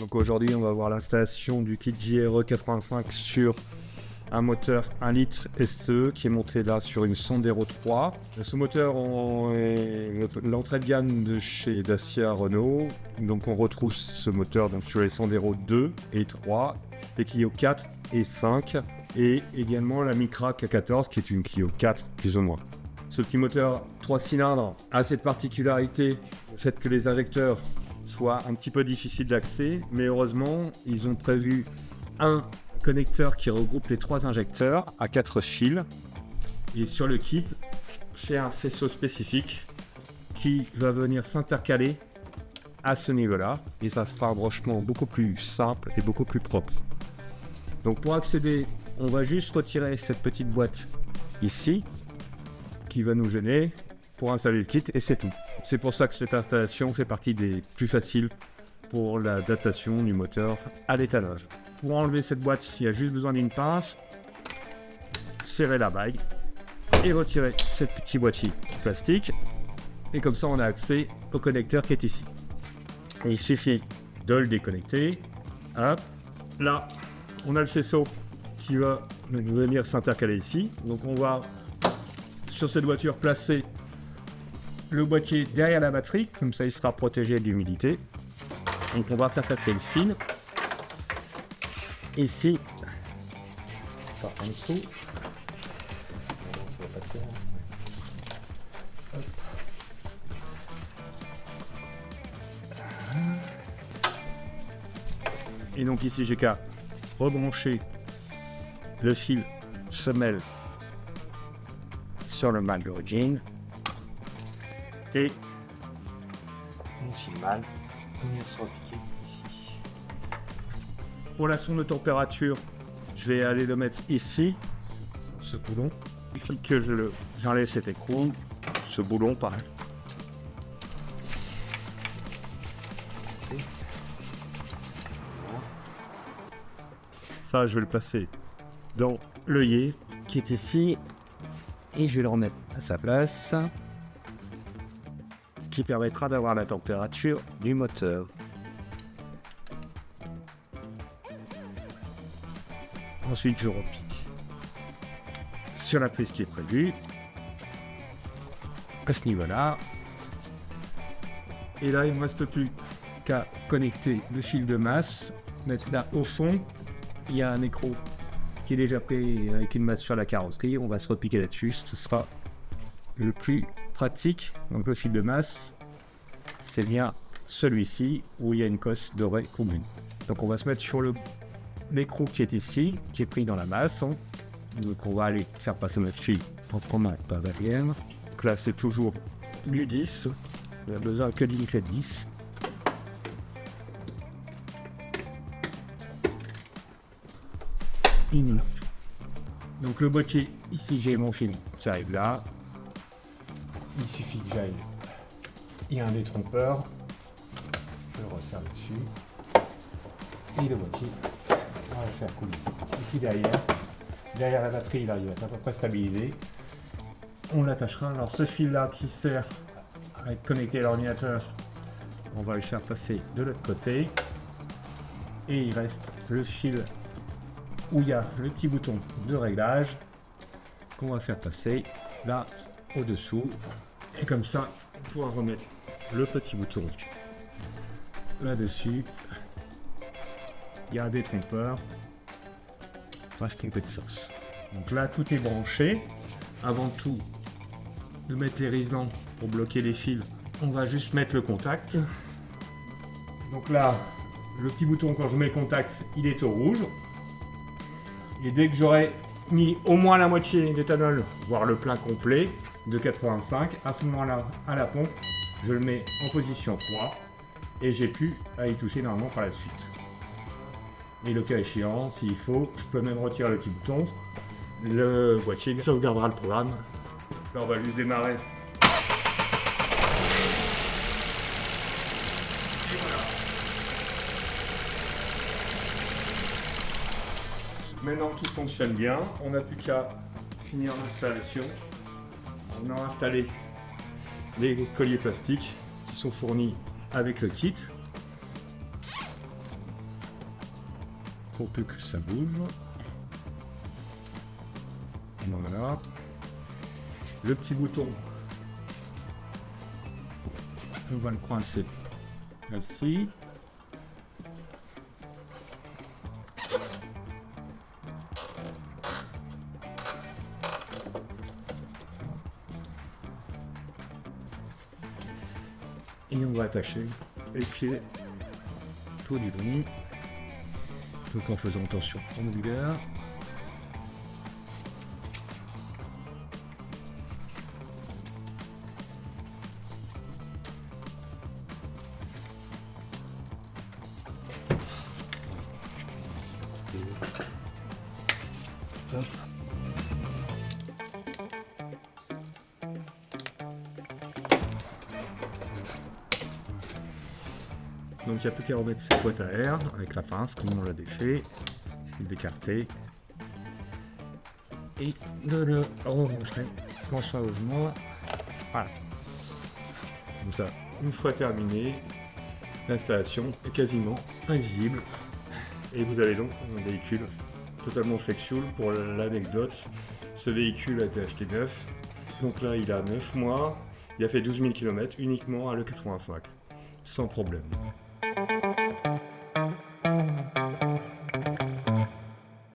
Donc aujourd'hui, on va voir l'installation du kit JRE 85 sur un moteur 1 litre SE qui est monté là sur une Sandero 3. Ce moteur est l'entrée de gamme de chez Dacia Renault. Donc on retrouve ce moteur donc, sur les Sandero 2 et 3, les Clio 4 et 5 et également la Micra K14 qui est une Clio 4 plus ou moins. Ce petit moteur 3 cylindres a cette particularité, le fait que les injecteurs soient un petit peu difficiles d'accès, mais heureusement ils ont prévu un connecteur qui regroupe les 3 injecteurs à 4 fils, et sur le kit c'est un faisceau spécifique qui va venir s'intercaler à ce niveau là et ça fera un branchement beaucoup plus simple et beaucoup plus propre. Donc pour accéder, on va juste retirer cette petite boîte ici qui va nous gêner pour installer le kit et c'est tout. C'est pour ça que cette installation fait partie des plus faciles pour l'adaptation du moteur à l'étalage. Pour enlever cette boîte, il y a juste besoin d'une pince, serrer la bague et retirer ce petit boîtier plastique. Et comme ça, on a accès au connecteur qui est ici. Et il suffit de le déconnecter. Hop. Là, on a le faisceau qui va venir s'intercaler ici. Donc on va, sur cette voiture, placer le boîtier derrière la batterie. Comme ça, il sera protégé de l'humidité. Donc on va faire passer le fil. Ici, en dessous. Et donc ici j'ai qu'à rebrancher le fil semelle sur le mâle d'origine et le fil mâle vient se repiquer ici. Pour la sonde de température, je vais aller le mettre ici, ce boulon. Il faut que j'enlève cet écrou, ce boulon pareil. Ça, je vais le placer dans l'œillet qui est ici et je vais le remettre à sa place, ce qui permettra d'avoir la température du moteur. Ensuite, je repique sur la prise qui est prévue à ce niveau-là. Et là, il ne me reste plus qu'à connecter le fil de masse, mettre là au fond. Il y a un écrou qui est déjà pris avec une masse sur la carrosserie. On va se repiquer là-dessus. Ce sera le plus pratique. Donc le fil de masse, c'est bien celui-ci où il y a une cosse dorée commune. Donc on va se mettre sur l'écrou qui est ici, qui est pris dans la masse. Donc on va aller faire passer notre fil proprement par derrière. Donc là c'est toujours du 10. On a besoin que d'une clé 10. Donc le boîtier, ici j'ai mon fil, j'arrive là, il suffit que j'aille, il y a un détrompeur, je le resserre dessus, et le boîtier, on va le faire coulisser ici derrière la batterie là il va être à peu près stabilisé, on l'attachera, alors ce fil là qui sert à être connecté à l'ordinateur, on va le faire passer de l'autre côté, et il reste le fil où il y a le petit bouton de réglage qu'on va faire passer là au-dessous et comme ça on pourra remettre le petit bouton là-dessus. Il y a un détrompeur, on va se tromper de sauce. Donc là tout est branché. Avant tout de mettre les riselants pour bloquer les fils, on va juste mettre le contact. Donc là le petit bouton quand je mets le contact il est au rouge. Et dès que j'aurai mis au moins la moitié d'éthanol, voire le plein complet de 85, à ce moment-là, à la pompe, je le mets en position 3 et j'ai plus à y toucher normalement par la suite. Et le cas échéant, s'il faut, je peux même retirer le petit bouton. Le boîtier sauvegardera le programme. Là, on va juste démarrer. Et voilà. Maintenant tout fonctionne bien, on n'a plus qu'à finir l'installation. On a installé les colliers plastiques qui sont fournis avec le kit. faut plus que ça bouge. Voilà. Le petit bouton, on va le coincer là-ci. Et on va attacher les pieds tout du long, tout en faisant attention au mouleur. Hop. Donc il n'y a plus qu'à remettre cette boîte à air avec la pince comme on l'a défait, d'écarter et de le remonter soigneusement. Voilà. Comme ça, une fois terminé, l'installation est quasiment invisible et vous avez donc un véhicule totalement flexible. Pour l'anecdote, ce véhicule a été acheté neuf, donc là il a 9 mois, il a fait 12 000 km uniquement à l'E85, sans problème.